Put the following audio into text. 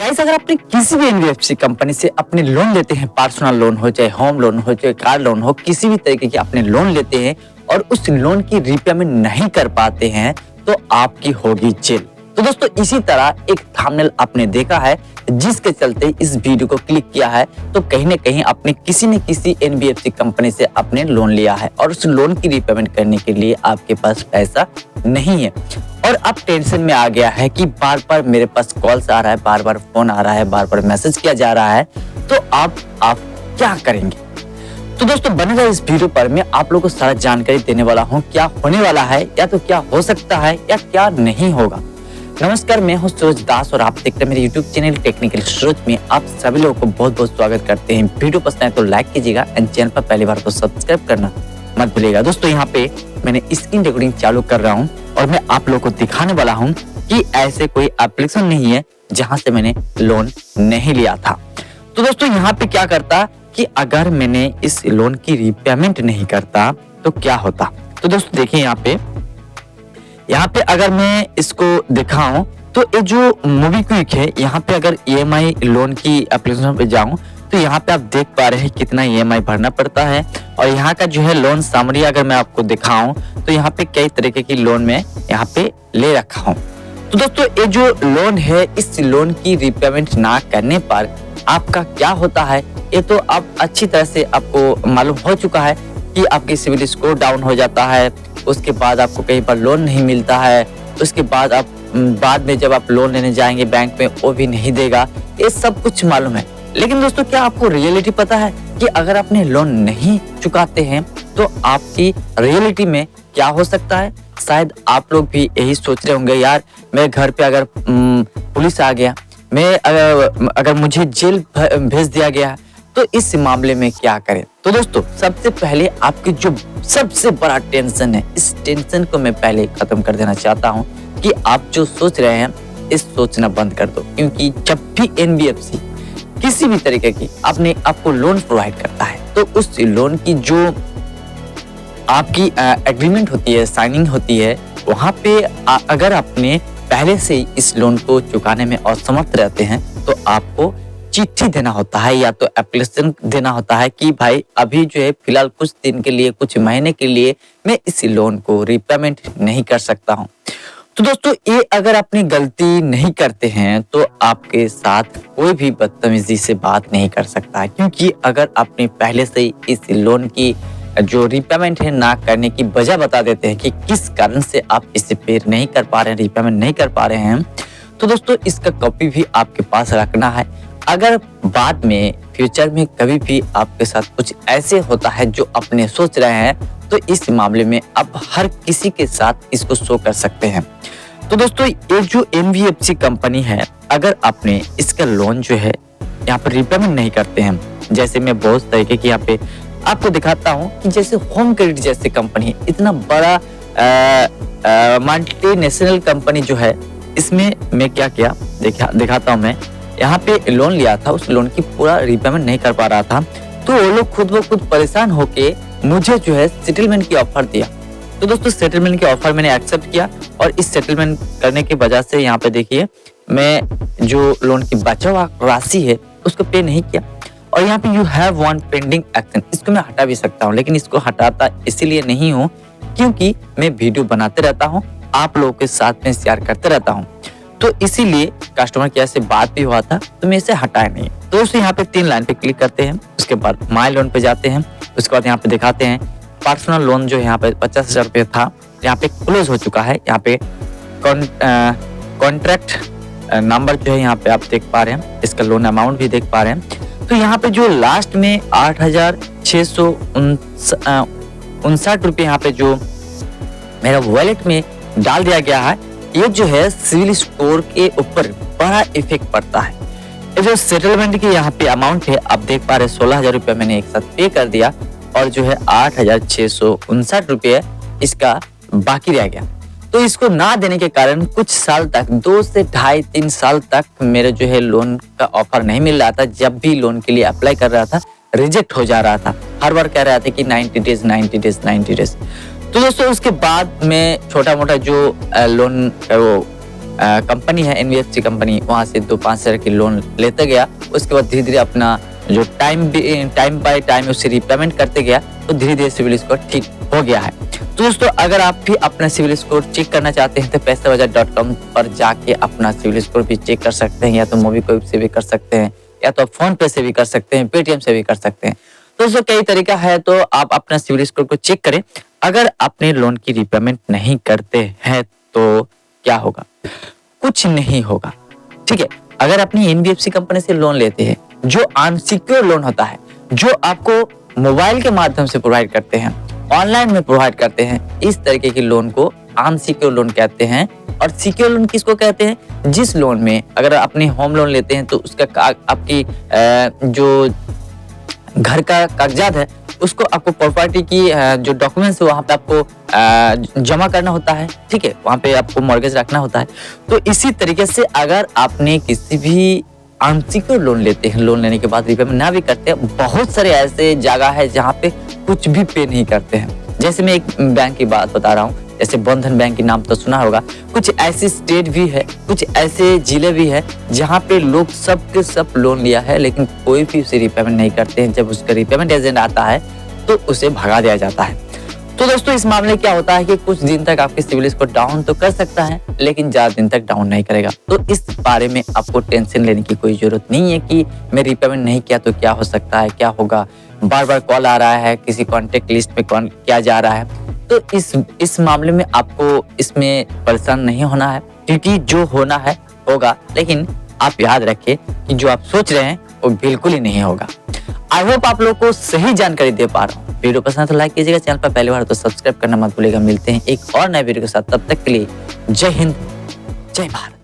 Guys, अगर आपने किसी भी एनबीएफसी कंपनी से अपने लोन लेते हैं, पर्सनल लोन हो चाहे होम लोन हो चाहे कार लोन हो, किसी भी तरीके के अपने लोन लेते हैं और उस लोन की रीपेमेंट नहीं कर पाते हैं तो आपकी होगी जेल। तो दोस्तों, इसी तरह एक थंबनेल आपने देखा है जिसके चलते इस वीडियो को क्लिक किया है। तो कहीं ना कहीं आपने किसी न किसी एनबीएफसी कंपनी से अपने लोन लिया है और उस लोन की रीपेमेंट करने के लिए आपके पास पैसा नहीं है और अब टेंशन में आ गया है कि बार बार मेरे पास कॉल्स आ रहा है, बार बार फोन आ रहा है, बार बार मैसेज किया जा रहा है, तो आप क्या करेंगे? तो दोस्तों, बने रहे इस वीडियो पर। मैं आप लोगों को सारा जानकारी देने वाला हूँ क्या होने वाला है, या तो क्या हो सकता है या क्या नहीं होगा। नमस्कार, मैं हूँ सूरज दास और आप देख रहे हैं मेरे यूट्यूब चैनल टेक्निकल सूरज में। आप सभी लोगों को बहुत बहुत स्वागत करते हैं। वीडियो पसंद है तो लाइक कीजिएगा एंड चैनल पर पहली बार तो सब्सक्राइब करना मत भूलिएगा। दोस्तों, यहाँ पे मैंने स्क्रीन रिकॉर्डिंग चालू कर रहा हूँ और मैं आप लोगों को दिखाने वाला हूँ कि ऐसे कोई एप्लीकेशन नहीं है जहां से मैंने लोन नहीं लिया था। तो दोस्तों, यहाँ पे क्या करता कि अगर मैंने इस लोन की रीपेमेंट नहीं करता तो क्या होता। तो दोस्तों देखिए, यहाँ पे अगर मैं इसको दिखाऊं तो ये जो मोबीक्विक है, यहाँ पे अगर ईएमआई लोन की एप्लीकेशन पे जाऊं तो यहाँ पे आप देख पा रहे हैं कितना ईएमआई भरना पड़ता है। और यहाँ का जो है लोन समरी अगर मैं आपको दिखाऊं तो यहाँ पे कई तरीके की लोन में यहाँ पे ले रखा हूँ। तो दोस्तों, ये जो लोन है, इस लोन की रीपेमेंट ना करने पर आपका क्या होता है, ये तो अब अच्छी तरह से आपको मालूम हो चुका है कि आपकी सिविल स्कोर डाउन हो जाता है। उसके बाद आपको कहीं पर लोन नहीं मिलता है। उसके बाद आप बाद में जब आप लोन लेने जाएंगे बैंक में, वो भी नहीं देगा। ये सब कुछ मालूम है, लेकिन दोस्तों, क्या आपको रियलिटी पता है कि अगर आपने लोन नहीं चुकाते हैं तो आपकी रियलिटी में क्या हो सकता है? शायद आप लोग भी यही सोच रहे होंगे, यार मेरे घर पे अगर पुलिस आ गया, मैं अगर मुझे जेल भेज दिया गया, तो इस मामले में क्या करें? तो दोस्तों, सबसे पहले आपकी जो सबसे बड़ा टेंशन है, इस टेंशन को मैं पहले खत्म कर देना चाहता हूँ कि आप जो सोच रहे हैं इस सोचना बंद कर दो। क्योंकि जब भी एनबीएफसी किसी भी तरीके की आपको लोन प्रोवाइड करता है तो उस लोन की जो आपकी एग्रीमेंट होती है, साइनिंग होती है, वहां पे अगर आपने पहले से ही इस लोन को चुकाने में असमर्थ रहते हैं तो आपको चिट्ठी देना होता है या तो एप्लीकेशन देना होता है कि भाई अभी जो है फिलहाल कुछ दिन के लिए, कुछ महीने के लिए मैं इस लोन को रीपेमेंट नहीं कर सकता हूँ। तो दोस्तों, ये अगर अपनी गलती नहीं करते हैं तो आपके साथ कोई भी बदतमीजी से बात नहीं कर सकता है। क्योंकि अगर आपने पहले से ही इस लोन की जो रीपेमेंट है ना करने की वजह बता देते हैं कि किस कारण से आप इसे पे नहीं कर पा रहे हैं, रीपेमेंट नहीं कर पा रहे हैं, तो दोस्तों इसका कॉपी भी आपके पास रखना है। अगर बाद में फ्यूचर में कभी भी आपके साथ कुछ ऐसे होता है जो अपने सोच रहे हैं, तो इस मामले में आप हर किसी के साथ इसको शो कर सकते हैं। तो दोस्तों, ये जो एनबीएफसी कंपनी है, अगर आपने इसका लोन जो है यहाँ पर रीपेमेंट नहीं करते हैं, जैसे मैं बहुत तरीके की यहाँ पे आपको दिखाता हूँ कि जैसे होम क्रेडिट जैसी कंपनी, इतना बड़ा मल्टीनेशनल कंपनी जो है, इसमें मैं क्या किया दिखाता हूँ। मैं यहाँ पे लोन लिया था, उस लोन की पूरा रीपेमेंट नहीं कर पा रहा था, तो वो लोग खुद ब खुद परेशान होके मुझे जो है सेटलमेंट की ऑफर दिया। तो दोस्तों, सेटलमेंट की ऑफर मैंने एक्सेप्ट किया और इस सेटलमेंट करने की वजह से यहाँ पे देखिए मैं जो लोन की बचा हुआ राशि है उसको पे नहीं किया। और यहाँ पे you have one pending action, इसको मैं हटा भी सकता हूँ, लेकिन इसको हटाता इसीलिए नहीं हूँ क्योंकि मैं वीडियो बनाते रहता हूँ, आप लोगों के साथ में शेयर करते रहता हूँ, तो इसीलिए कस्टमर केयर से बात भी हुआ था तो मैं इसे हटाया नहीं। तो दोस्तों, यहाँ पे 3 लाइन पे क्लिक करते हैं, उसके बाद माय लोन पे जाते हैं, उसके बाद यहाँ पे दिखाते हैं पर्सनल लोन जो यहाँ पे 50,000 रुपये था, यहाँ पे क्लोज हो चुका है। यहाँ पे कॉन्ट्रैक्ट नंबर जो है यहाँ पे आप देख पा रहे हैं, इसका लोन अमाउंट भी देख पा रहे हैं। तो यहाँ पे जो लास्ट में 8,659 रुपये यहाँ पे जो मेरा वॉलेट में डाल दिया गया है, ये जो है सिविल स्कोर के ऊपर बड़ा इफेक्ट पड़ता है। ये जो सेटलमेंट की यहाँ पे अमाउंट है, आप देख पा रहे हैं 16,000 रुपये मैंने एक साथ पे कर दिया और जो है 8,659 रुपये इसका बाकी रह गया। तो इसको ना देने के कारण कुछ साल तक, 2 से 2.5-3 साल तक मेरे जो है लोन का ऑफर नहीं मिल रहा था। जब भी लोन के लिए अप्लाई कर रहा था रिजेक्ट हो जा रहा था, हर बार कह रहा था कि 90 डेज। तो दोस्तों, उसके बाद मैं छोटा मोटा जो लोन वो कंपनी है एनबीएफसी कंपनी, वहाँ से 2-5 हजार की लोन लेते गया। उसके बाद धीरे धीरे अपना जो टाइम बाय टाइम उसे रिपेमेंट करते गया, तो धीरे धीरे सिविल स्कोर ठीक हो गया है। तो दोस्तों अगर आप भी अपना सिविल स्कोर चेक करना चाहते हैं तो पैसाबाजार.com पर जाके अपना सिविल स्कोर भी चेक कर सकते हैं, या तो मोबीक्विक से भी कर सकते हैं, या तो फोन पे से भी कर सकते हैं, पेटीएम से भी कर सकते हैं। तो दोस्तों कई तरीका है, तो आप अपना सिविल स्कोर को चेक करें। अगर अपने लोन की रिपेमेंट नहीं करते हैं तो क्या होगा? कुछ नहीं होगा, ठीक है। अगर अपनी एनबीएफसी कंपनी से लोन लेते हैं, जो अनसिक्योर लोन होता है, जो आपको मोबाइल के माध्यम से प्रोवाइड करते हैं, ऑनलाइन में प्रोवाइड करते हैं, इस तरीके के लोन को अनसिक्योर लोन कहते हैं। और सिक्योर लोन किसको कहते हैं? जिस लोन में अगर अपने होम लोन लेते हैं तो उसका आपकी जो घर का कागजात है उसको आपको प्रॉपर्टी की जो डॉक्यूमेंट्स है वहाँ पे आपको जमा करना होता है, ठीक है, वहाँ पे आपको मॉर्गेज रखना होता है। तो इसी तरीके से अगर आपने किसी भी अनसिक्योर लोन लेते हैं, लोन लेने के बाद रिपेमेंट ना भी करते हैं, बहुत सारे ऐसे जगह है जहाँ पे कुछ भी पे नहीं करते हैं। जैसे मैं एक बैंक की बात बता रहा हूँ, जैसे बंधन बैंक के नाम तो सुना होगा। कुछ ऐसे स्टेट भी है, कुछ ऐसे जिले भी है जहाँ पे लोग सब के सब लोन लिया है लेकिन कोई भी उसे रिपेमेंट नहीं करते हैं। जब उसका रिपेमेंट एजेंट आता है तो उसे भगा दिया जाता है। तो दोस्तों इस मामले क्या होता है कि कुछ दिन तक आपके सिविल स्कोर डाउन तो कर सकता है लेकिन ज्यादा दिन तक डाउन नहीं करेगा। तो इस बारे में आपको टेंशन लेने की कोई जरूरत नहीं है कि मैं रिपेमेंट नहीं किया तो क्या हो सकता है, क्या होगा, बार बार कॉल आ रहा है, किसी कॉन्टेक्ट लिस्ट में कौन क्या जा रहा है। तो इस मामले में आपको इसमें परेशान नहीं होना है, क्योंकि जो होना है होगा। लेकिन आप याद रखिए कि जो आप सोच रहे हैं वो बिल्कुल ही नहीं होगा। आई होप आप लोग को सही जानकारी दे पा रहा हूँ। वीडियो पसंद तो लाइक कीजिएगा, चैनल पर पहली बार तो सब्सक्राइब करना मत भूलिएगा। मिलते हैं एक और नए वीडियो के साथ, तब तक के लिए जय हिंद, जय भारत।